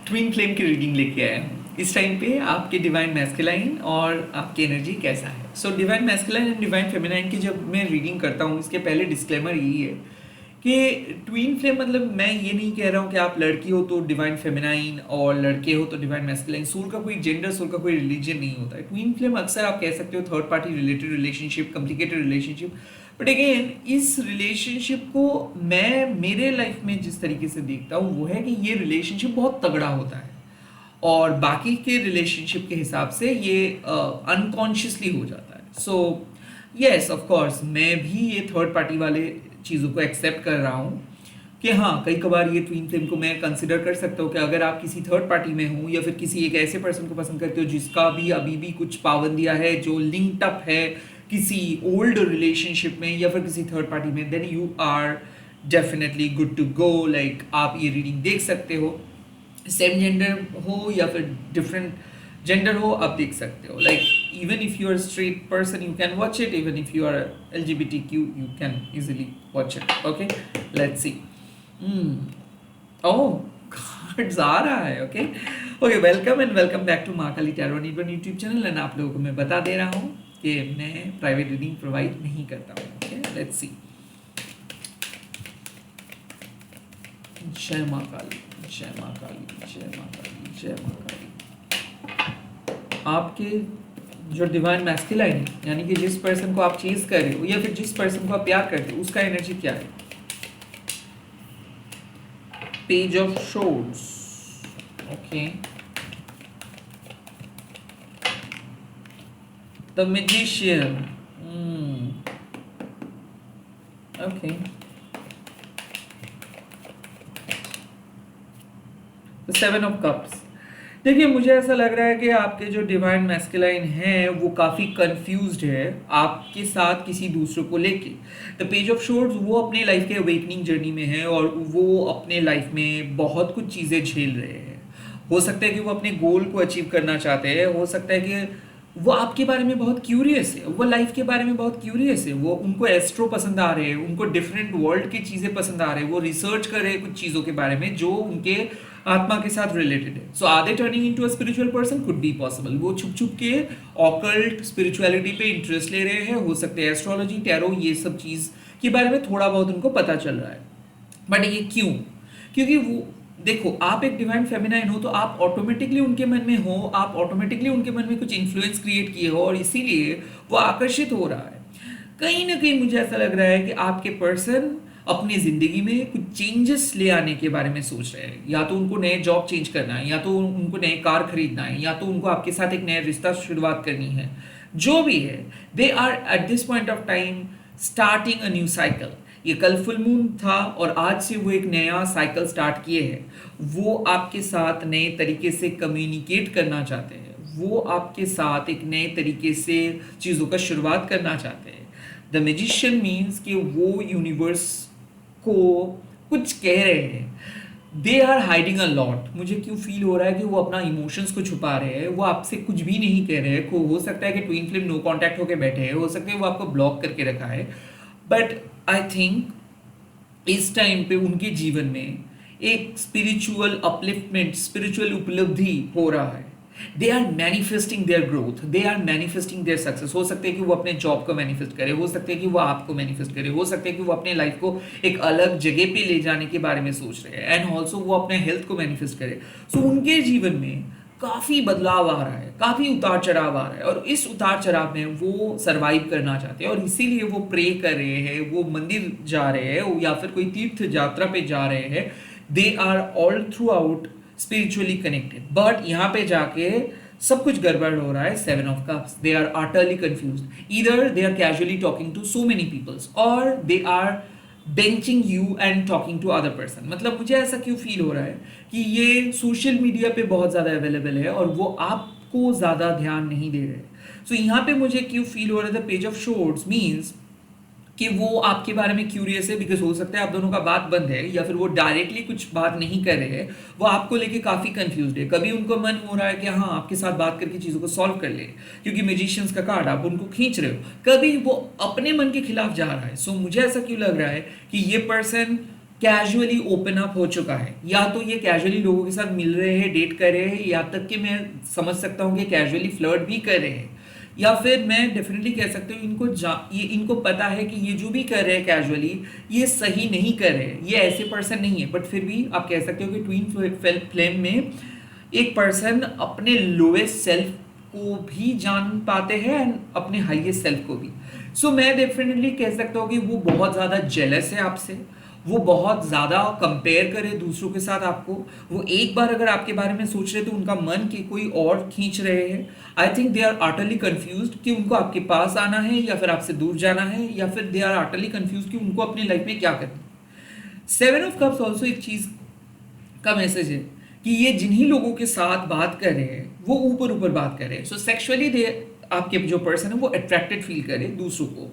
Twin flame की reading लेके आया हूँ। इस टाइम पे आपके डिवाइन मैस्कुलाइन और आपकी एनर्जी कैसा है। So divine masculine and divine feminine की जब मैं रीडिंग करता हूँ, इसके पहले डिस्क्लेमर यही है कि ट्विन फ्लेम मतलब मैं ये नहीं कह रहा हूँ कि आप लड़की हो तो डिवाइन फेमिनाइन और लड़के हो तो डिवाइन मैस्कुलाइन। सोल का कोई जेंडर, सोल का कोई रिलीजन नहीं होता है। ट्विन फ्लेम अक्सर आप कह सकते हो third party related relationship, complicated relationship. But again इस रिलेशनशिप को मैं मेरे लाइफ में जिस तरीके से देखता हूँ वो है कि ये रिलेशनशिप बहुत तगड़ा होता है और बाकी के रिलेशनशिप के हिसाब से ये अनकॉन्शियसली हो जाता है। सो यस ऑफ कोर्स मैं भी ये थर्ड पार्टी वाले चीज़ों को एक्सेप्ट कर रहा हूँ कि हाँ, कई कबार ये ट्विन फ्लेम को मैं कंसिडर कर सकता हूँ कि अगर आप किसी थर्ड पार्टी में हो या फिर किसी एक ऐसे पर्सन को पसंद करते हो जिसका भी अभी भी कुछ पाबंदियाँ है, जो लिंक्ड अप है किसी ओल्ड रिलेशनशिप में या फिर किसी थर्ड पार्टी में, then you are definitely good to go. Like आप ये रीडिंग देख सकते हो, सेम जेंडर हो या फिर डिफरेंट जेंडर हो, आप देख सकते हो। Like even if you are straight person you can watch it, even if you are LGBTQ you can easily watch it. Okay, let's see. Oh, cards आ रहा है। Okay okay, welcome and welcome back to Mahakali tarot need one YouTube channel. And आप लोगों को मैं बता दे रहा हूँ कि मैं प्राइवेट रीडिंग प्रोवाइड नहीं करता हूँ। ओके, लेट्स सी। जय माँ काली, जय माँ काली, जय माँ काली, जय माँ काली। आपके जो डिवाइन मैस्कुलाइन यानी कि जिस पर्सन को आप चेज कर रहे हो या फिर जिस पर्सन को आप प्यार करते हो उसका एनर्जी क्या है? Page of swords. Okay, the magician. Okay, the seven of cups. देखिए, मुझे ऐसा लग रहा है कि आपके जो डिवाइन मैस्कुलाइन है वो काफ़ी कंफ्यूज्ड है आपके साथ किसी दूसरे को लेके। द पेज ऑफ शोर्ड्स वो अपने लाइफ के अवेकनिंग जर्नी में है और वो अपने लाइफ में बहुत कुछ चीज़ें झेल रहे हैं। हो सकता है कि वो अपने गोल को अचीव करना चाहते हैं, हो सकता है कि वो आपके बारे में बहुत क्यूरियस है, वो लाइफ के बारे में बहुत क्यूरियस है, वो उनको एस्ट्रो पसंद आ रहे हैं, उनको डिफरेंट वर्ल्ड की चीज़ें पसंद आ रहे हैं, वो रिसर्च कर रहे हैं कुछ चीज़ों के बारे में जो उनके आत्मा के साथ रिलेटेड है। So are they turning into a spiritual person? Could be possible. वो छुप छुप के ऑकल्ट स्पिरिचुअलिटी पे इंटरेस्ट ले रहे हैं, हो सकते हैं एस्ट्रोलॉजी, टैरो, ये सब चीज़ के बारे में थोड़ा बहुत उनको पता चल रहा है। बट ये क्यों? क्योंकि वो देखो, आप एक डिवाइन फेमिनाइन हो तो आप ऑटोमेटिकली उनके मन में हो, आप ऑटोमेटिकली उनके मन में कुछ इन्फ्लुएंस क्रिएट किए हो और इसीलिए वो आकर्षित हो रहा है। कहीं ना कहीं मुझे ऐसा लग रहा है कि आपके पर्सन अपनी जिंदगी में कुछ चेंजेस ले आने के बारे में सोच रहे हैं। या तो उनको नए जॉब चेंज करना है, या तो उनको नए कार खरीदना है, या तो उनको आपके साथ एक नया रिश्ता शुरुआत करनी है। जो भी है, they are at this point of time starting a new cycle. ये कल फुल मून था और आज से वो एक नया साइकिल स्टार्ट किए हैं। वो आपके साथ नए तरीके से कम्युनिकेट करना चाहते हैं, वो आपके साथ एक नए तरीके से चीज़ों का शुरुआत करना चाहते हैं। द मैजिशियन मीन्स कि वो यूनिवर्स को कुछ कह रहे हैं। They are hiding a lot. मुझे क्यों फील हो रहा है कि वो अपना इमोशंस को छुपा रहे हैं, वो आपसे कुछ भी नहीं कह रहे हैं। हो सकता है कि ट्विन फ्लेम नो कांटेक्ट होके बैठे हैं, हो सकता है वो आपको ब्लॉक करके रखा है। बट आई थिंक इस टाइम पे उनके जीवन में एक स्पिरिचुअल अपलिफ्टमेंट, स्पिरिचुअल उपलब्धि हो रहा है। They are manifesting their growth, they are manifesting their success. हो सकते हैं कि वो अपने जॉब को मैनिफेस्ट करे, हो सकते हैं कि वो आपको मैनिफेस्ट करे, हो सकते हैं कि वो अपने लाइफ को एक अलग जगह पे ले जाने के बारे में सोच रहे हैं, एंड ऑल्सो वो अपने हेल्थ को मैनिफेस्ट करे। सो उनके जीवन में काफ़ी बदलाव आ रहा है, काफ़ी उतार चढ़ाव आ रहा है और इस उतार चढ़ाव में वो सरवाइव करना चाहते हैं और इसीलिए वो प्रे कर रहे हैं, वो मंदिर जा रहे हैं या फिर कोई तीर्थ यात्रा पे जा रहे हैं। They are all throughout spiritually connected, but यहाँ पे जाके सब कुछ गड़बड़ हो रहा है। Seven of cups, they are utterly confused. Either they are casually talking to so many peoples और they are benching you and talking to other person. मतलब मुझे ऐसा क्यों फील हो रहा है कि ये सोशल मीडिया पे बहुत ज़्यादा अवेलेबल है और वो आपको ज़्यादा ध्यान नहीं दे रहे। सो यहाँ पे मुझे क्यों फील हो रहा है the page of swords means कि वो आपके बारे में क्यूरियस है, बिकॉज हो सकता है आप दोनों का बात बंद है या फिर वो डायरेक्टली कुछ बात नहीं कर रहे हैं, वो आपको लेके काफ़ी कंफ्यूज्ड है। कभी उनको मन हो रहा है कि हाँ आपके साथ बात करके चीज़ों को सॉल्व कर ले, क्योंकि मैजिशियंस का कार्ड आप उनको खींच रहे हो। कभी वो अपने मन के खिलाफ जा रहा है। सो मुझे ऐसा क्यों लग रहा है कि ये पर्सन कैजुअली ओपन अप हो चुका है, या तो ये कैजुअली लोगों के साथ मिल रहे हैं, डेट कर रहे हैं, या तक कि मैं समझ सकता हूँ कि कैजुअली फ्लर्ट भी कर रहे हैं, या फिर मैं डेफिनेटली कह सकती हूँ ये इनको पता है कि ये जो भी कर रहे हैं कैजुअली ये सही नहीं कर रहे हैं, ये ऐसे पर्सन नहीं है, बट फिर भी आप कह सकते हो कि ट्विन फ्लेम में एक पर्सन अपने लोएस्ट सेल्फ को भी जान पाते हैं एंड अपने हाईएस्ट सेल्फ को भी। सो मैं डेफिनेटली कह सकता हूँ कि वो बहुत ज़्यादा जेलस है आपसे, वो बहुत ज़्यादा कंपेयर करे दूसरों के साथ आपको, वो एक बार अगर आपके बारे में सोच रहे तो उनका मन के कोई और खींच रहे हैं। I think they are utterly confuse कि उनको आपके पास आना है या फिर आपसे दूर जाना है, या फिर दे आर आटरली कन्फ्यूज कि उनको अपनी लाइफ में क्या करना है। सेवन ऑफ कप्स ऑल्सो एक चीज़ का मैसेज है कि ये जिन्हीं लोगों के साथ बात कर रहे हैं वो ऊपर ऊपर बात कर रहे हैं, सो सेक्सुअली दे आपके जो पर्सन है वो अट्रैक्टेड फील करे दूसरों को,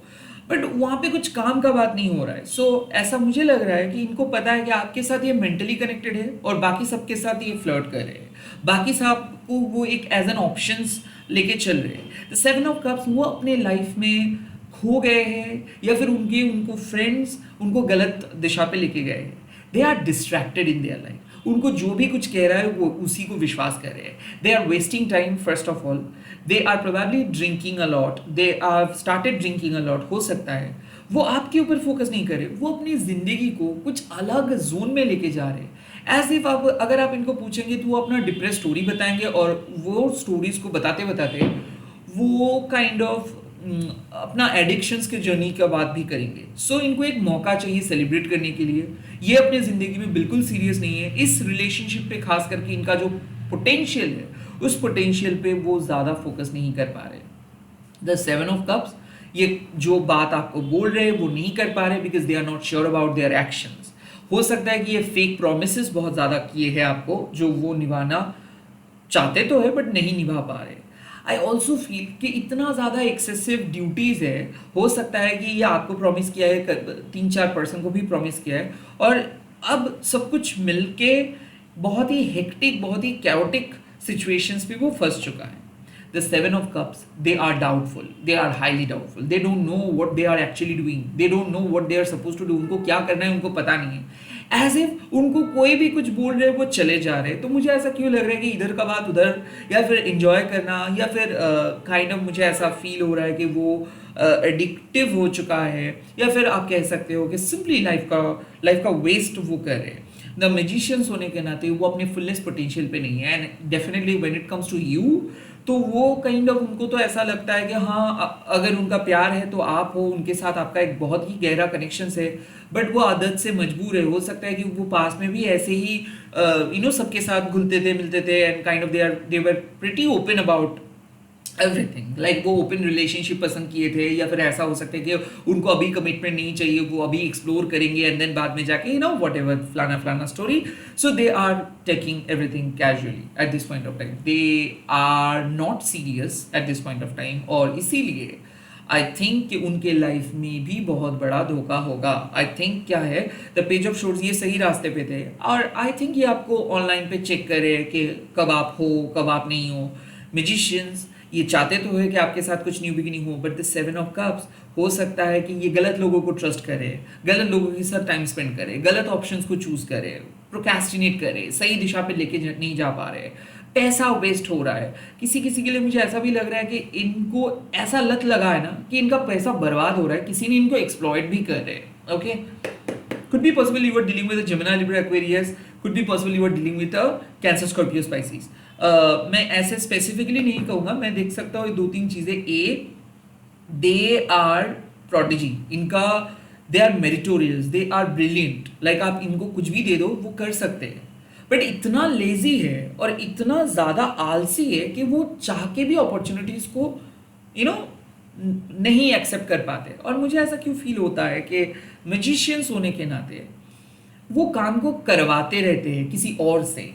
बट वहाँ पे कुछ काम का बात नहीं हो रहा है। सो ऐसा मुझे लग रहा है कि इनको पता है कि आपके साथ ये मेंटली कनेक्टेड है और बाकी सबके साथ ये फ्लर्ट कर रहे हैं, बाकी सबको वो एक एज एन ऑप्शंस लेके चल रहे हैं। द सेवन ऑफ कप्स वो अपने लाइफ में खो गए हैं, या फिर उनको फ्रेंड्स उनको गलत दिशा पे लेके गए हैं। They are distracted in their life, उनको जो भी कुछ कह रहा है वो उसी को विश्वास कर रहे हैं। They are wasting time first of all, they are probably drinking a lot, they are started drinking a lot, हो सकता है वो आपके ऊपर फोकस नहीं करे, वो अपनी जिंदगी को कुछ अलग जोन में लेके जा रहे हैं। एज इफ आप अगर आप इनको पूछेंगे तो वो अपना डिप्रेस स्टोरी बताएंगे, और वो स्टोरीज को बताते बताते वो काइंड ऑफ अपना एडिक्शंस के जर्नी का बात भी करेंगे। सो इनको एक मौका चाहिए सेलिब्रेट करने के लिए, ये अपने ज़िंदगी में बिल्कुल सीरियस नहीं है इस रिलेशनशिप पे, खास करके इनका जो पोटेंशियल है उस पोटेंशियल पे वो ज़्यादा फोकस नहीं कर पा रहे। द सेवन ऑफ कप्स ये जो बात आपको बोल रहे हैं वो नहीं कर पा रहे because they are not sure about their actions. हो सकता है कि ये फेक प्रोमिस बहुत ज़्यादा किए हैं आपको, जो वो निभाना चाहते तो है बट नहीं निभा पा रहे। आई ऑल्सो फील कि इतना ज़्यादा एक्सेसिव ड्यूटीज़ है, हो सकता है कि ये आपको प्रॉमिस किया है, 3-4 पर्सन को भी प्रॉमिस किया है, और अब सब कुछ मिलके बहुत ही हेक्टिक, बहुत ही कैओटिक सिचुएशंस पे वो फंस चुका है। The Seven of Cups, they are doubtful, they are highly doubtful, they don't know what they are actually doing, they don't know what they are supposed to do, उनको क्या करना है उनको पता नहीं है। As if उनको कोई भी कुछ बोल रहे हैं वो चले जा रहे हैं। तो मुझे ऐसा क्यों लग रहा है कि इधर का बात उधर, या फिर इंजॉय करना, या फिर काइंड ऑफ मुझे ऐसा फील हो रहा है कि वो एडिक्टिव हो चुका है, या फिर आप कह सकते हो कि सिंपली लाइफ का वेस्ट वो कर रहे हैं। द मैजिशियंस होने के नाते वो अपने फुलेस्ट पोटेंशियल पे नहीं है, and definitely when it comes to you तो वो काइंड ऑफ उनको तो ऐसा लगता है कि हाँ अगर उनका प्यार है तो आप हो, उनके साथ आपका एक बहुत ही गहरा कनेक्शन है, बट वो आदत से मजबूर है। हो सकता है कि वो पास में भी ऐसे ही सबके साथ घुलते थे मिलते थे, and kind of they were pretty open about everything, like वो ओपन रिलेशनशिप पसंद किए थे, या फिर ऐसा हो सकता है कि उनको अभी कमिटमेंट नहीं चाहिए, वो अभी एक्सप्लोर करेंगे एंड देन बाद में जाके वट एवर फलाना फलाना story. So they are taking everything casually at this point of time, they are not serious at this point of time, और इसीलिए आई थिंक कि उनके लाइफ में भी बहुत बड़ा धोखा होगा। आई थिंक क्या है, द पेज ऑफ शोर्स ये सही रास्ते पे थे, और आई थिंक ये आपको ऑनलाइन पे चेक करे कि कब आप हो कब आप नहीं हो। मैजिशियंस ये चाहते तो है कि आपके साथ कुछ न्यू बिगिनिंग हो, but the seven of cups हो सकता है कि ये गलत लोगों को ट्रस्ट करे, गलत लोगों के साथ टाइम स्पेंड करे, गलत ऑप्शंस को चूज करे, प्रोक्रेस्टिनेट करे, सही दिशा पे लेके नहीं जा पा रहे, पैसा वेस्ट हो रहा है। किसी किसी के लिए मुझे ऐसा भी लग रहा है कि इनको ऐसा लत लगा है ना कि इनका पैसा बर्बाद हो रहा है, किसी ने इनको एक्सप्लॉइट भी कर रहे हैं। Okay, could be possible you are dealing with a Gemini, Libra, Aquarius, could be possible you are dealing with a Cancer, Scorpio, Pisces. मैं ऐसे स्पेसिफिकली नहीं कहूँगा, मैं देख सकता हूँ 2-3 चीज़ें। दे आर प्रोडिजी, इनका they are meritorious, they are brilliant, like आप इनको कुछ भी दे दो वो कर सकते हैं, बट इतना लेजी है और इतना ज़्यादा आलसी है कि वो चाह के भी अपॉर्चुनिटीज़ को नहीं एक्सेप्ट कर पाते। और मुझे ऐसा क्यों फील होता है कि मैजिशियंस होने के नाते वो काम को करवाते रहते हैं किसी और से,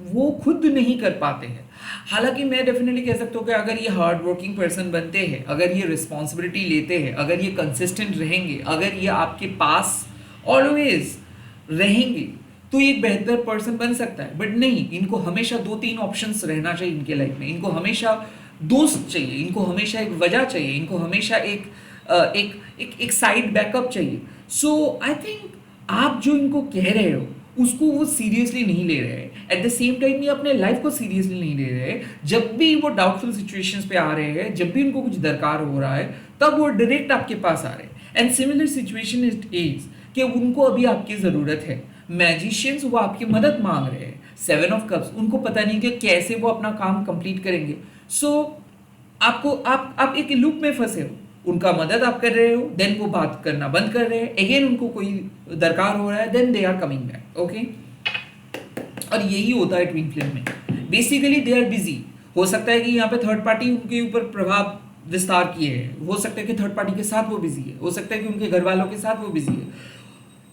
वो खुद नहीं कर पाते हैं। हालांकि मैं डेफिनेटली कह सकता हूँ कि अगर ये हार्ड वर्किंग पर्सन बनते हैं, अगर ये रिस्पॉन्सिबिलिटी लेते हैं, अगर ये कंसिस्टेंट रहेंगे, अगर ये आपके पास ऑलवेज रहेंगे तो ये एक बेहतर पर्सन बन सकता है। बट नहीं, इनको हमेशा 2-3 ऑप्शंस रहना चाहिए इनके लाइफ में, इनको हमेशा दोस्त चाहिए, इनको हमेशा एक वजह चाहिए, इनको हमेशा एक साइड बैकअप चाहिए। सो आई थिंक आप जो इनको कह रहे हो उसको वो सीरियसली नहीं ले रहे हैं। एट द सेम टाइम ये अपने लाइफ को सीरियसली नहीं ले रहे हैं। जब भी वो डाउटफुल सिचुएशंस पे आ रहे हैं, जब भी उनको कुछ दरकार हो रहा है, तब वो डायरेक्ट आपके पास आ रहे हैं। एंड सिमिलर सिचुएशन इज कि उनको अभी आपकी ज़रूरत है। मैजिशियंस वो आपकी मदद मांग रहे हैं। 7 ऑफ कप्स, उनको पता नहीं कि कैसे वो अपना काम कंप्लीट करेंगे। सो आपको आप एक लूप में फंसे हो। उनका मदद आप कर रहे हो, देन वो बात करना बंद कर रहे हैं, अगेन उनको कोई दरकार हो रहा है, then they are coming back. Okay, और यही होता है ट्विन फ्लेम में। Basically they are busy. हो सकता है कि यहाँ पे थर्ड पार्टी उनके ऊपर प्रभाव विस्तार किए है, हो सकता है कि थर्ड पार्टी के साथ वो बिजी है, हो सकता है कि उनके घर वालों के साथ वो बिजी है,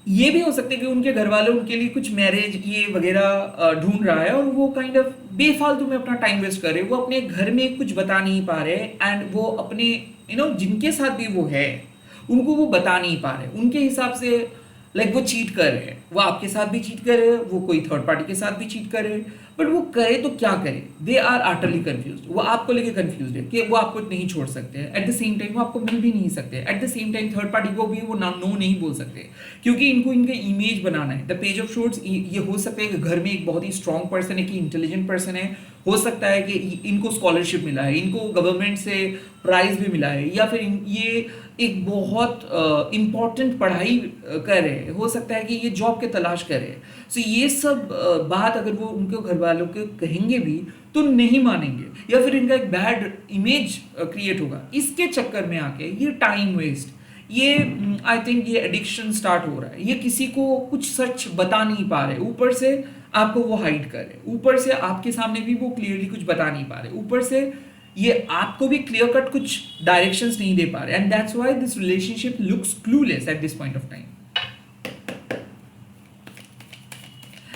ये भी हो सकता है कि उनके घर वाले उनके लिए कुछ मैरिज ये वगैरह ढूंढ रहा है और वो काइंड ऑफ बेफालतू में अपना टाइम वेस्ट कर रहे हैं। वो अपने घर में कुछ बता नहीं पा रहे एंड वो अपने जिनके साथ भी वो है उनको वो बता नहीं पा रहे। उनके हिसाब से लाइक वो चीट कर रहे हैं, वो आपके साथ भी चीट कर रहे हैं, वो कोई थर्ड पार्टी के साथ भी चीट कर रहे हैं, बट वो करे तो क्या करे। They are utterly confuse. वो आपको लेके कंफ्यूज है कि वो आपको नहीं छोड़ सकते हैं, एट द सेम टाइम वो आपको मिल भी नहीं सकते, at the same time third party को भी वो ना नो नहीं बोल सकते, क्योंकि इनको इनका इमेज बनाना है। द पेज ऑफ शोर्ट्स, ये हो सकता है कि घर में एक बहुत ही स्ट्रॉन्ग पर्सन है, कि इंटेलिजेंट पर्सन है, हो सकता है कि इनको स्कॉलरशिप मिला है, इनको गवर्नमेंट से प्राइज भी मिला है, या फिर ये एक बहुत इम्पॉर्टेंट पढ़ाई कर रहे हैं, हो सकता है कि ये जॉब के तलाश कर रहे हैं। सो ये सब बात अगर वो उनके घर वालों के कहेंगे भी तो नहीं मानेंगे, या फिर इनका एक बैड इमेज क्रिएट होगा। इसके चक्कर में आके ये टाइम वेस्ट, ये आई थिंक ये एडिक्शन स्टार्ट हो रहा है। ये किसी को कुछ सच बता नहीं पा रहे, ऊपर से आपको वो हाइड कर रहे, ऊपर से आपके सामने भी वो क्लियरली कुछ बता नहीं पा रहे, ऊपर से ये आपको भी क्लियर कट कुछ डायरेक्शंस नहीं दे पा रहे। And that's why this relationship looks clueless eight this point of time.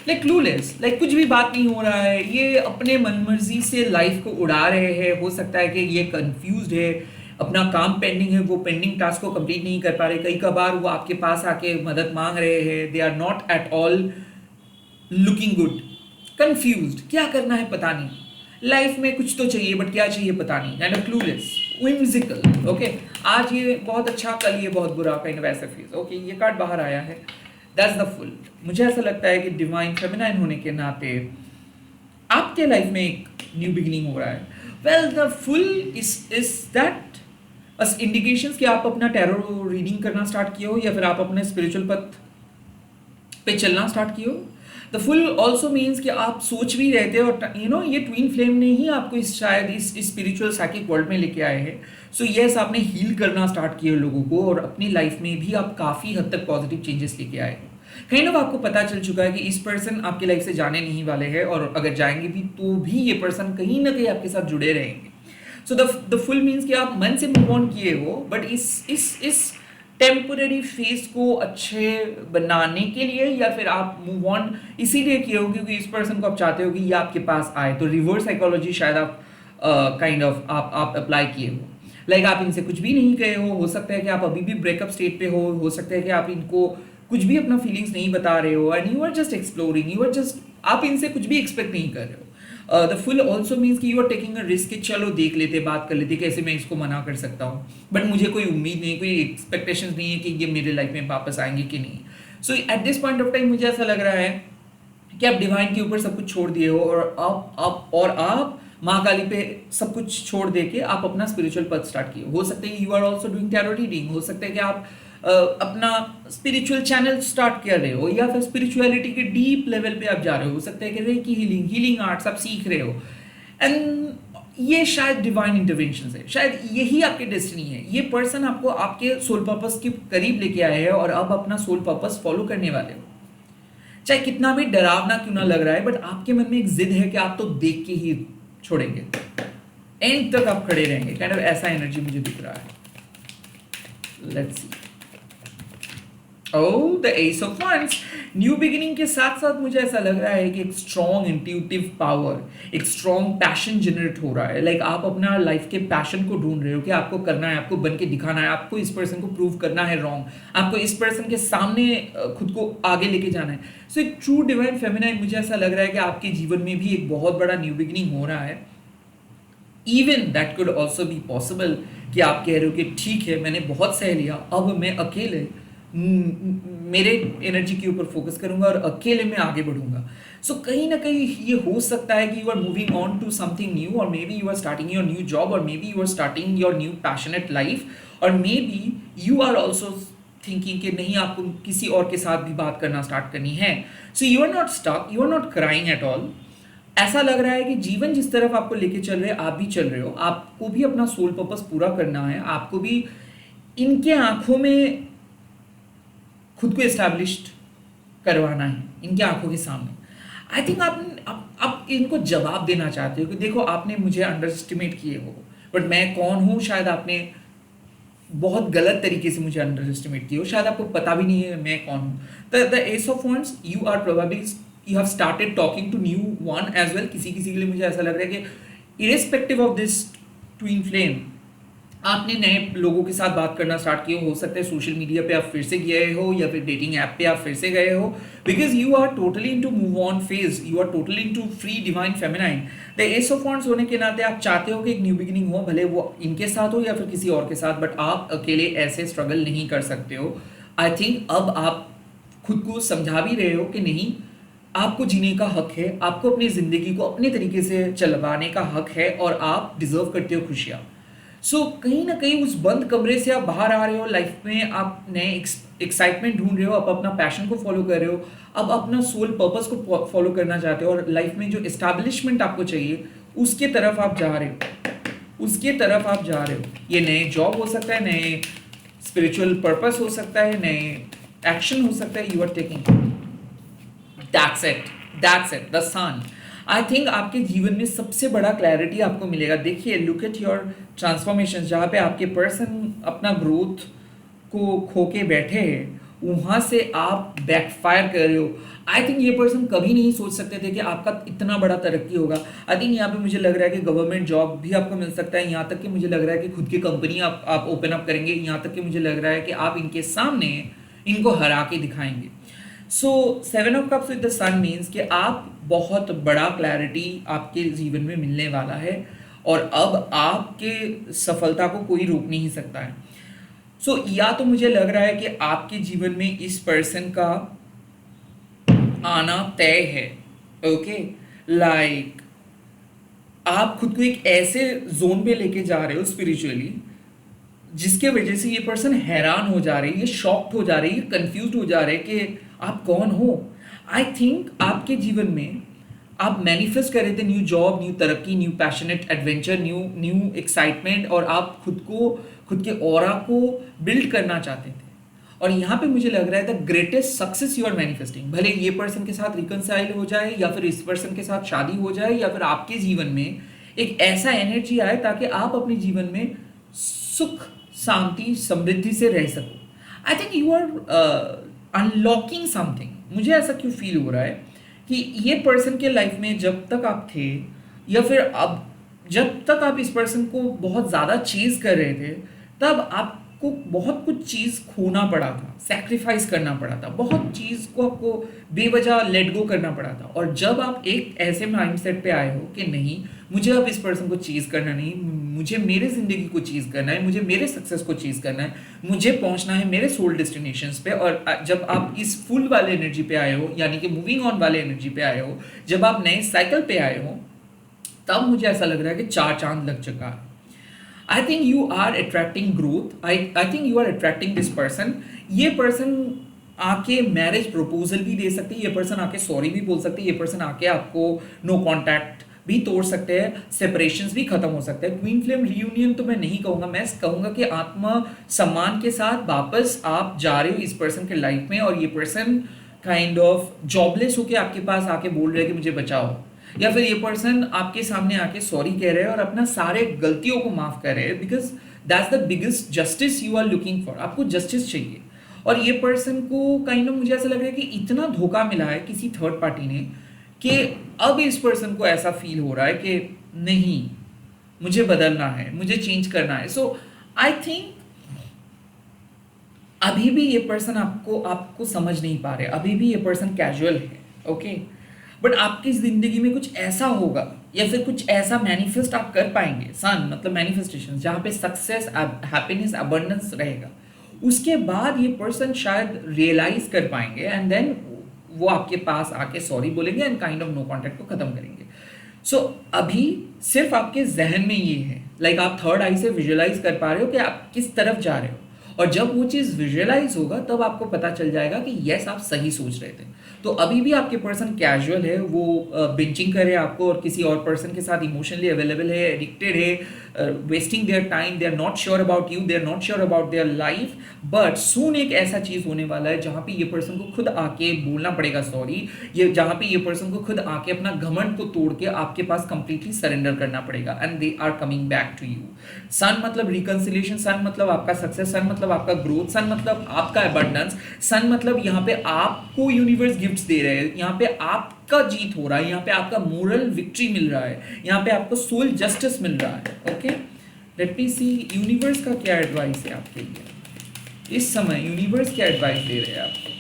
Like clueless, like कुछ भी बात नहीं हो रहा है, ये अपने मनमर्जी से लाइफ को उड़ा रहे हैं। हो सकता है कि ये कंफ्यूज्ड है, अपना काम पेंडिंग है, वो पेंडिंग टास्क को कंप्लीट नहीं कर पा रहे। कई कबार वो आपके पास आके मदद मांग रहे हैं, they are not at all looking good, confused, क्या करना है पता नहीं, लाइफ में कुछ तो चाहिए बट क्या चाहिए पता नहीं, kind of clueless, whimsical। Okay, आज ये बहुत अच्छा, कल ये बहुत बुरा, काइंड ऑफ ऐसा फेज। ओके, ये कार्ड बाहर आया है, दैट्स द फुल। मुझे ऐसा लगता है कि डिवाइन फेमिनाइन होने के नाते आपके लाइफ में एक न्यू बिगिनिंग हो रहा है। Well, the full is that बस इंडिकेशंस कि आप अपना टैरो रीडिंग करना स्टार्ट किए हो, या फिर आप अपने स्पिरिचुअल पथ पे चलना स्टार्ट किए हो। द फुल ऑल्सो मीन्स कि आप सोच भी रहे थे, और ये ट्विन फ्लेम ने ही आपको शायद इस स्पिरिचुअल साइकिक वर्ल्ड में लेके आए हैं। सो यस, आपने हील करना स्टार्ट किया लोगों को, और अपनी लाइफ में भी आप काफ़ी हद तक पॉजिटिव चेंजेस लेके आए हो। काइंड ऑफ आपको पता चल चुका है कि इस पर्सन आपकी लाइफ से जाने नहीं वाले हैं, और अगर जाएंगे भी तो भी ये पर्सन कहीं ना कहीं आपके साथ जुड़े रहेंगे। सो द फुल मीन्स कि आप मन से मूव ऑन किए हो, बट इस टेम्पररी फेस को अच्छे बनाने के लिए, या फिर आप मूव ऑन इसीलिए किए हो क्योंकि इस पर्सन को आप चाहते हो कि ये आपके पास आए। तो रिवर्स साइकोलॉजी शायद आप काइंड ऑफ आप अप्लाई किए हो। लाइक आप इनसे कुछ भी नहीं कहे हो सकता है कि आप अभी भी ब्रेकअप स्टेट पे हो सकता है कि आप इनको कुछ भी अपना फीलिंग्स नहीं बता रहे हो, and you are just exploring, you are just, आप इनसे कुछ भी एक्सपेक्ट नहीं कर रहे हो। द फुल ऑल्सो मीन्स कि you are taking a risk कि चलो देख लेते, बात कर लेते, कैसे मैं इसको मना कर सकता हूँ, बट मुझे कोई उम्मीद नहीं, कोई एक्सपेक्टेशंस नहीं है कि ये मेरे लाइफ में वापस आएंगे कि नहीं। So at this point of time मुझे ऐसा लग रहा है कि आप डिवाइन के ऊपर सब कुछ छोड़ दिए हो, और आप माँ काली पे सब कुछ छोड़ दे के आप अपना स्पिरिचुअल पथ स्टार्ट किए। हो सकता है you are also doing tarot reading, हो सकता है कि आप अपना स्पिरिचुअल चैनल स्टार्ट कर रहे हो, या फिर स्पिरिचुअलिटी के डीप लेवल पे आप जा रहे हो सकता है कि रेकी हीलिंग आर्ट्स आप सीख रहे हो, एंड ये शायद डिवाइन इंटरवेंशन है, शायद यही आपकी डेस्टिनी है। ये पर्सन आपको आपके सोल पर्पस के करीब लेके आए हैं, और अब अपना सोल पर्पस फॉलो करने वाले हो। चाहे कितना भी डरावना क्यों ना लग रहा है, बट आपके मन में एक जिद है कि आप तो देख के ही छोड़ेंगे, एंड तक आप खड़े रहेंगे, काइंड ऑफ ऐसा एनर्जी मुझे दिख रहा है। Let's see. Oh, the ace of wands. New beginning के साथ साथ मुझे ऐसा लग रहा है कि एक स्ट्रॉन्ग इंट्यूटिव पावर, एक स्ट्रॉन्ग पैशन जनरेट हो रहा है। लाइक आप अपना लाइफ के पैशन को ढूंढ रहे हो कि आपको करना है, आपको बन के दिखाना है, आपको इस पर्सन को प्रूव करना है रॉन्ग, आपको इस पर्सन के सामने खुद को आगे लेके जाना है। सो एक ट्रू डिवाइन फेमिनाइन, मुझे ऐसा लग रहा है कि आपके जीवन में भी एक बहुत बड़ा न्यू बिगिनिंग हो रहा है। Even that could also be possible कि आप कह रहे हो कि ठीक है, मैंने बहुत सह लिया, अब मैं अकेले मेरे एनर्जी के ऊपर फोकस करूंगा और अकेले में आगे बढ़ूंगा। सो कहीं ना कहीं ये हो सकता है कि you are moving on to something new, और maybe you are starting your new job, और maybe you are starting your new passionate life, और maybe you are also thinking कि नहीं, आपको किसी और के साथ भी बात करना स्टार्ट करनी है। So you are not stuck, you are not crying at all. ऐसा लग रहा है कि जीवन जिस तरफ आपको लेके चल रहे हैं आप भी चल रहे हो, आपको भी अपना सोल पर्पस पूरा करना है, आपको भी इनके आंखों में खुद को एस्टैब्लिश्ड करवाना है, इनके आंखों के सामने। आई थिंक आप इनको जवाब देना चाहते हो कि देखो आपने मुझे अंडर एस्टिमेट किए हो, बट मैं कौन हूँ शायद आपने बहुत गलत तरीके से मुझे अंडर एस्टिमेट किए हो, शायद आपको पता भी नहीं है मैं कौन हूँ। The ace of wands, you are probably you have started talking to new one as well. किसी किसी के लिए मुझे ऐसा लग रहा है कि irrespective of this twin flame, आपने नए लोगों के साथ बात करना स्टार्ट किया। हो सकता है सोशल मीडिया पे आप फिर से गए हो, या फिर डेटिंग ऐप पे आप फिर से गए हो, because you are totally into move on phase, you are totally into free divine feminine. The ace of wands होने के नाते आप चाहते हो कि एक न्यू बिगिनिंग हो, भले वो इनके साथ हो या फिर किसी और के साथ, बट आप अकेले ऐसे स्ट्रगल नहीं कर सकते हो। आई थिंक अब आप खुद को समझा भी रहे हो कि नहीं, आपको जीने का हक है, आपको अपनी ज़िंदगी को अपने तरीके से चलवाने का हक है, और आप डिजर्व करते हो खुशियाँ। सो कहीं ना कहीं उस बंद कमरे से आप बाहर आ रहे हो, लाइफ में आप नए एक्साइटमेंट ढूंढ रहे हो, आप अपना पैशन को फॉलो कर रहे हो, अब अपना सोल पर्पस को फॉलो करना चाहते हो, और लाइफ में जो एस्टैब्लिशमेंट आपको चाहिए उसके तरफ आप जा रहे हो, उसके तरफ आप जा रहे हो। ये नए जॉब हो सकता है, नए स्पिरिचुअल पर्पस हो सकता है, नए एक्शन हो सकता है, you are taking. That's it the sun. I think आपके जीवन में सबसे बड़ा क्लैरिटी आपको मिलेगा। देखिए, लुक एट योर ट्रांसफॉर्मेशन, जहाँ पे आपके पर्सन अपना ग्रोथ को खो के बैठे हैं, वहाँ से आप बैकफायर कर रहे हो। आई थिंक ये पर्सन कभी नहीं सोच सकते थे कि आपका इतना बड़ा तरक्की होगा। आई थिंक यहाँ पे मुझे लग रहा है कि गवर्नमेंट जॉब भी आपको मिल सकता है, यहाँ तक कि मुझे लग रहा है कि खुद की कंपनी आप ओपन अप करेंगे, यहाँ तक कि मुझे लग रहा है कि आप इनके सामने इनको हरा के दिखाएंगे। So 7 of cups with the sun means कि आप बहुत बड़ा क्लैरिटी आपके जीवन में मिलने वाला है, और अब आपके सफलता को कोई रोक नहीं सकता है। सो या तो मुझे लग रहा है कि आपके जीवन में इस पर्सन का आना तय है, ओके, लाइक आप खुद को एक ऐसे जोन पे लेके जा रहे हो स्पिरिचुअली, जिसके वजह से ये पर्सन हैरान हो जा रही है, शॉक्ड हो जा रही है, कंफ्यूज हो जा रहे हैं कि आप कौन हो। आई थिंक आपके जीवन में आप मैनिफेस्ट कर रहे थे न्यू जॉब, न्यू तरक्की, new passionate adventure, new excitement, और आप खुद के ऑरा को बिल्ड करना चाहते थे। और यहाँ पे मुझे लग रहा है the greatest success you are manifesting, भले ये पर्सन के साथ रिकनसाइल हो जाए, या फिर इस पर्सन के साथ शादी हो जाए, या फिर आपके जीवन में एक ऐसा एनर्जी आए ताकि आप अपने जीवन में सुख, शांति, समृद्धि से रह सको। I think you are unlocking something. मुझे ऐसा क्यों फील हो रहा है कि ये पर्सन के लाइफ में जब तक आप थे, या फिर अब जब तक आप इस पर्सन को बहुत ज़्यादा चेज कर रहे थे, तब आपको बहुत कुछ चीज़ खोना पड़ा था, सैक्रिफाइस करना पड़ा था, बहुत चीज़ को आपको बेवजह लेट गो करना पड़ा था। और जब आप एक ऐसे माइंडसेट पे आए हो कि नहीं, मुझे अब इस पर्सन को चीज़ करना नहीं, मुझे मेरे ज़िंदगी को चीज़ करना है, मुझे मेरे सक्सेस को चीज़ करना है, मुझे पहुंचना है मेरे सोल डेस्टिनेशंस पे। और जब आप इस फुल वाले एनर्जी पे आए हो, यानी कि मूविंग ऑन वाले एनर्जी पे आए हो, जब आप नए साइकिल पे आए हो, तब मुझे ऐसा लग रहा है कि 4 चांद लग चुका है। I think you are attracting growth, I think you are attracting this person. ये पर्सन आके मैरिज प्रपोजल भी दे सकती है, ये पर्सन आके सॉरी भी बोल सकती है, ये पर्सन आके आपको नो कॉन्टैक्ट भी तोड़ सकते हैं, सेपरेशंस भी खत्म हो सकते हैं। ट्विन फ्लेम रियूनियन तो मैं नहीं कहूँगा, मैं कहूँगा कि आत्मा सम्मान के साथ वापस आप जा रहे हो इस पर्सन के लाइफ में, और ये पर्सन काइंड ऑफ जॉबलेस होके आपके पास आके बोल रहे हैं कि मुझे बचाओ, या फिर ये पर्सन आपके सामने आके सॉरी कह रहे हैं और अपना सारे गलतियों को माफ कर रहे हैं, because that's the biggest justice you are looking for. आपको जस्टिस चाहिए, और ये पर्सन को काइंड ऑफ मुझे ऐसा लग रहा है कि इतना धोखा मिला है किसी थर्ड पार्टी ने, कि अब इस पर्सन को ऐसा फील हो रहा है कि नहीं, मुझे बदलना है, मुझे चेंज करना है। सो आई थिंक अभी भी ये पर्सन आपको समझ नहीं पा रहे, अभी भी ये पर्सन कैजुअल है, ओके, बट आपकी जिंदगी में कुछ ऐसा होगा, या फिर कुछ ऐसा मैनिफेस्ट आप कर पाएंगे, सन मतलब मैनिफेस्टेशन, जहाँ पे सक्सेस, हैप्पीनेस, अबंडेंस रहेगा। उसके बाद ये पर्सन शायद रियलाइज कर पाएंगे एंड देन वो आपके पास आके सॉरी बोलेंगे and kind of no contact को खत्म करेंगे। सो अभी सिर्फ आपके जहन में ये है, लाइक आप थर्ड आई से विजुअलाइज कर पा रहे हो कि आप किस तरफ जा रहे हो, और जब वो चीज़ विजुअलाइज होगा तब आपको पता चल जाएगा कि यस आप सही सोच रहे थे। तो अभी भी आपके पर्सन कैजुअल है, वो बिंचिंग करे आपको और किसी और पर्सन के साथ इमोशनली अवेलेबल है, एडिक्टेड है, wasting their time, they are not sure about you, they are not sure about their life. But soon एक ऐसा चीज़ होने वाला है जहाँ पे ये पर्सन को खुद आके बोलना पड़ेगा सॉरी, ये जहाँ पे ये पर्सन को खुद आके अपना घमंड को तोड़ के आपके पास कंप्लीटली सरेंडर करना पड़ेगा and they are coming back to you. Sun मतलब रिकंसिलिएशन, सन मतलब आपका सक्सेस, सन मतलब आपका ग्रोथ, सन मतलब आपका अबंडेंस, सन मतलब यहाँ पे आपको यूनिवर्स गिफ्ट्स दे रहे हैं, यहाँ पे आपका जीत हो रहा है, यहाँ पे आपका मोरल विक्ट्री मिल रहा है, यहाँ पे आपको सोल जस्टिस मिल रहा है। ओके, लेट मी सी यूनिवर्स का क्या एडवाइस है आपके लिए इस समय। यूनिवर्स क्या एडवाइस दे रहे हैं आपको।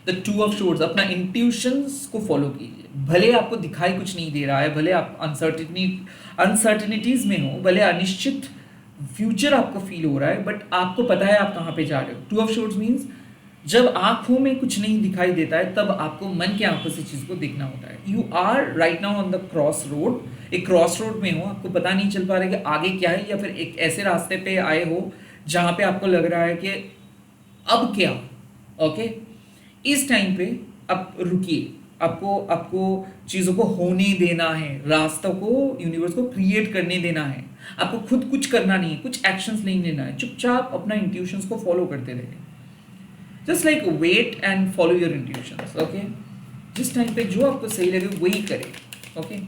द टू ऑफ शोर्ड्स, अपना इंट्यूशंस को फॉलो कीजिए, भले आपको दिखाई कुछ नहीं दे रहा है, भले आप अनसर्टिनिटीज में हो, भले अनिश्चित फ्यूचर आपको फील हो रहा है, बट आपको पता है आप कहाँ पे जा रहे हो। टू ऑफ शोर्ड्स मीन्स जब आंखों में कुछ नहीं दिखाई देता है तब आपको मन के आंखों से चीज़ को देखना होता है। You are right now on the cross road, एक क्रॉस रोड में हो, आपको पता नहीं चल पा रहा है कि आगे क्या है, या फिर एक ऐसे रास्ते पे आए हो जहाँ पे आपको लग रहा है कि अब क्या। ओके, इस टाइम पे आप रुकिए, आपको चीज़ों को होने देना है, रास्तों को यूनिवर्स को क्रिएट करने देना है, आपको खुद कुछ करना नहीं है, कुछ एक्शंस नहीं लेना है, चुपचाप अपना इंट्यूशंस को फॉलो करते रहिए। Just like wait and follow your intuitions. Okay, जिस टाइम पे जो आपको सही लगे वही करें। Okay,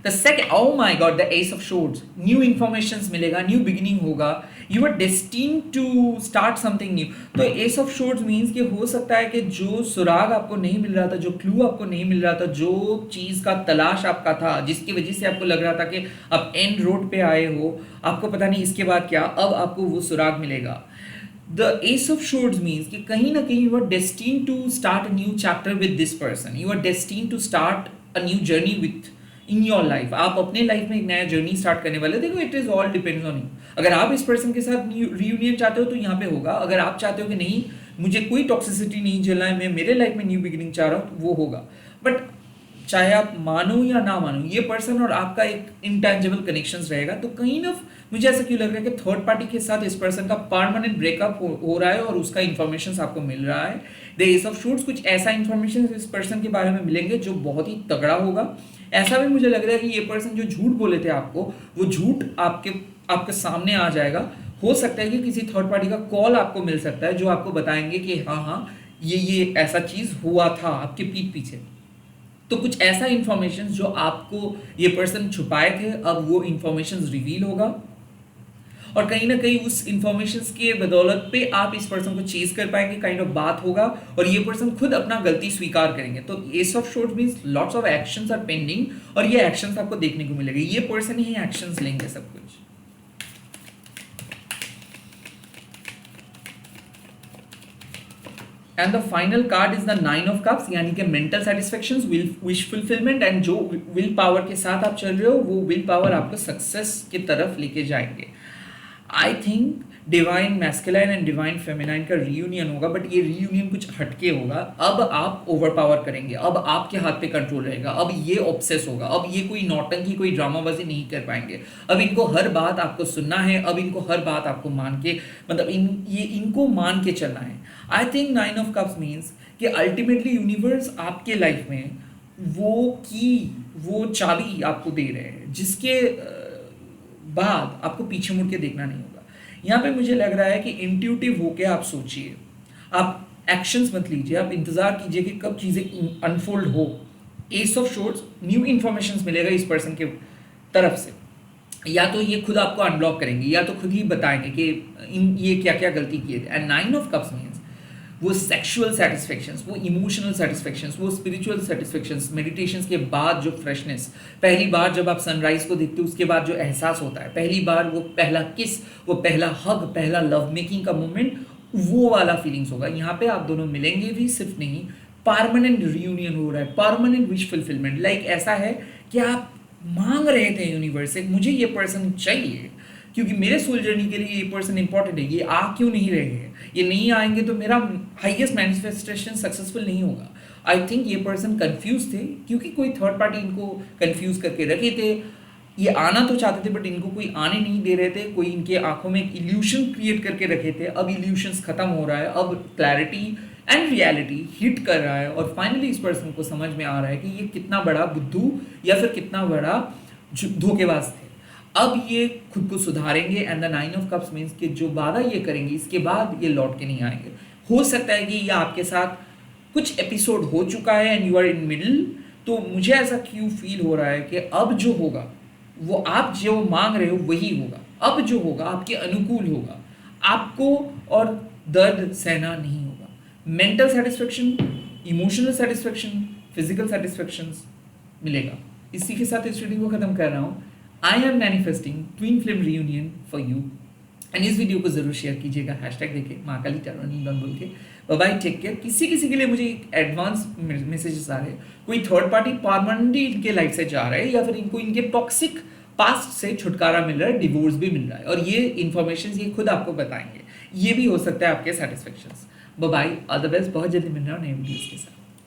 the second, oh my god, the ace of swords, new informations मिलेगा, न्यू बिगिनिंग होगा, you are destined to start something new. तो एस ऑफ शोर्ड्स मीन्स कि हो सकता है कि जो सुराग आपको नहीं मिल रहा था, जो क्लू आपको नहीं मिल रहा था, जो चीज़ का तलाश आपका था, जिसकी वजह से आपको लग रहा था कि आप एंड रोड पे आए हो, आपको पता नहीं इसके बाद क्या, अब आपको वो सुराग मिलेगा। The ace of swords means कि कहीं ना कहीं you are destined to start a new chapter with this person, you are destined to start a new journey within your life. आप अपने लाइफ में एक नया जर्नी स्टार्ट करने वाले। देखो, it is all depends on you. अगर आप इस पर्सन के साथ रियूनियन चाहते हो तो यहाँ पे होगा, अगर आप चाहते हो कि नहीं मुझे कोई टॉक्सिसिटी नहीं झेलना है, मैं मेरे लाइफ में न्यू बिगिनिंग चाह रहा हूँ, तो वो होगा। बट चाहे आप मानो या ना मानो, ये पर्सन और आपका एक इंटेंजिबल कनेक्शंस रहेगा। तो कहीं ऑफ मुझे ऐसा क्यों लग रहा है कि थर्ड पार्टी के साथ इस पर्सन का परमानेंट ब्रेकअप हो रहा है और उसका इन्फॉर्मेशन आपको मिल रहा है। द एस ऑफ शूट्स, कुछ ऐसा इन्फॉर्मेशन इस पर्सन के बारे में मिलेंगे जो बहुत ही तगड़ा होगा। ऐसा भी मुझे लग रहा है कि ये पर्सन जो झूठ बोले थे आपको, वो झूठ आपके सामने आ जाएगा। हो सकता है कि किसी थर्ड पार्टी का कॉल आपको मिल सकता है जो आपको बताएंगे कि हाँ ये ऐसा चीज़ हुआ था आपके पीठ पीछे। तो कुछ ऐसा इन्फॉर्मेशन जो आपको ये पर्सन छुपाए थे, अब वो इन्फॉर्मेशन रिवील होगा और कहीं ना कहीं उस इन्फॉर्मेशन के बदौलत पे आप इस पर्सन को चेज कर पाएंगे, काइंड ऑफ बात होगा और ये पर्सन खुद अपना गलती स्वीकार करेंगे। तो ace of swords means lots of actions are pending और ये एक्शंस आपको देखने को मिलेंगे। ये पर्सन ही एक्शंस लेंगे सब कुछ। And the final card is the 9 of cups, यानी कि mental satisfaction, wish fulfilment. And जो विल पावर के साथ आप चल रहे हो वो विल पावर आपको सक्सेस की तरफ लेके जाएंगे। I think divine masculine and divine feminine का रियूनियन होगा, बट ये रियूनियन कुछ हटके होगा। अब आप ओवर पावर करेंगे, अब आपके हाथ पे कंट्रोल रहेगा, अब ये ऑब्सेस होगा, अब ये कोई नौटंकी कोई ड्रामाबाजी नहीं कर पाएंगे। अब इनको हर बात आपको सुनना है, अब इनको हर बात आपको मान के मतलब इनको मान के चलना है। I think 9 of cups means कि अल्टीमेटली यूनिवर्स आपके लाइफ में वो चाबी आपको दे रहे हैं जिसके बाद आपको पीछे मुड़ के देखना नहीं होगा। यहाँ पे मुझे लग रहा है कि इंट्यूटिव होके आप सोचिए, आप एक्शंस मत लीजिए, आप इंतजार कीजिए कि कब चीज़ें अनफोल्ड हो। एस ऑफ शोर्ड्स, न्यू इन्फॉर्मेशन मिलेगा इस पर्सन के तरफ से, या तो ये खुद आपको अनब्लॉक करेंगे या तो खुद ही बताएंगे कि ये क्या क्या गलती किए थे। एंड 9 ऑफ कप्स मीन्स वो सेक्सुअल सेटिस्फेक्शंस, वो इमोशनल सेटिस्फेक्शंस, वो स्पिरिचुअल सेटिस्फेक्शंस, मेडिटेशंस के बाद जो फ्रेशनेस, पहली बार जब आप सनराइज को देखते हो उसके बाद जो एहसास होता है, पहली बार वो पहला किस, वो पहला हग, पहला लव मेकिंग का मोमेंट, वो वाला फीलिंग्स होगा। यहाँ पे आप दोनों मिलेंगे भी, सिर्फ नहीं परमानेंट रियूनियन हो रहा है, परमानेंट विश फुलफिलमेंट। लाइक ऐसा है कि आप मांग रहे थे यूनिवर्स से मुझे ये पर्सन चाहिए, क्योंकि मेरे सोल जर्नी के लिए ये पर्सन इंपॉर्टेंट है, ये आ क्यों नहीं रहे हैं, ये नहीं आएंगे तो मेरा हाईएस्ट मैनिफेस्टेशन सक्सेसफुल नहीं होगा। आई थिंक ये पर्सन कंफ्यूज थे, क्योंकि कोई थर्ड पार्टी इनको कंफ्यूज करके रखे थे। ये आना तो चाहते थे बट इनको कोई आने नहीं दे रहे थे, कोई इनके आंखों में एक इल्यूशन क्रिएट करके रखे थे। अब इल्यूशंस खत्म हो रहा है, अब क्लैरिटी एंड रियलिटी हिट कर रहा है, और फाइनली इस पर्सन को समझ में आ रहा है कि ये कितना बड़ा बुद्धू या फिर कितना बड़ा धोखेबाज थे। अब ये खुद को सुधारेंगे, and the 9 of cups means कि जो वादा ये करेंगे इसके बाद ये लौट के नहीं आएंगे। हो सकता है कि ये आपके साथ कुछ एपिसोड हो चुका है and you are in middle, तो मुझे ऐसा क्यों फील हो रहा है कि अब जो होगा वो आप जो मांग रहे हो वही होगा। अब जो होगा आपके अनुकूल होगा, आपको और दर्द सहना नहीं होगा। Mental satisfaction, emotional satisfaction, physical satisfaction मिलेगा। इसी के साथ इस वीडियो को खत्म कर रहा हूँ। I am manifesting twin flame reunion for you, and इस वीडियो को जरूर शेयर कीजिएगा, हैशटैग देके महाकाली टैरो बोल के। Bye, take care. किसी किसी के लिए मुझे एडवांस मैसेजेस आ रहे हैं, कोई थर्ड पार्टी परमानेंटली इनके लाइफ से जा रहा है, या फिर इनको इनके टॉक्सिक पास्ट से छुटकारा मिल रहा है, डिवोर्स भी मिल रहा है, और ये इन्फॉर्मेशन ये खुद आपको बताएंगे। ये भी हो सकता है आपके satisfaction. Bye, all the best. बहुत जल्दी मिल रहा हूँ नए वीडियोस के साथ।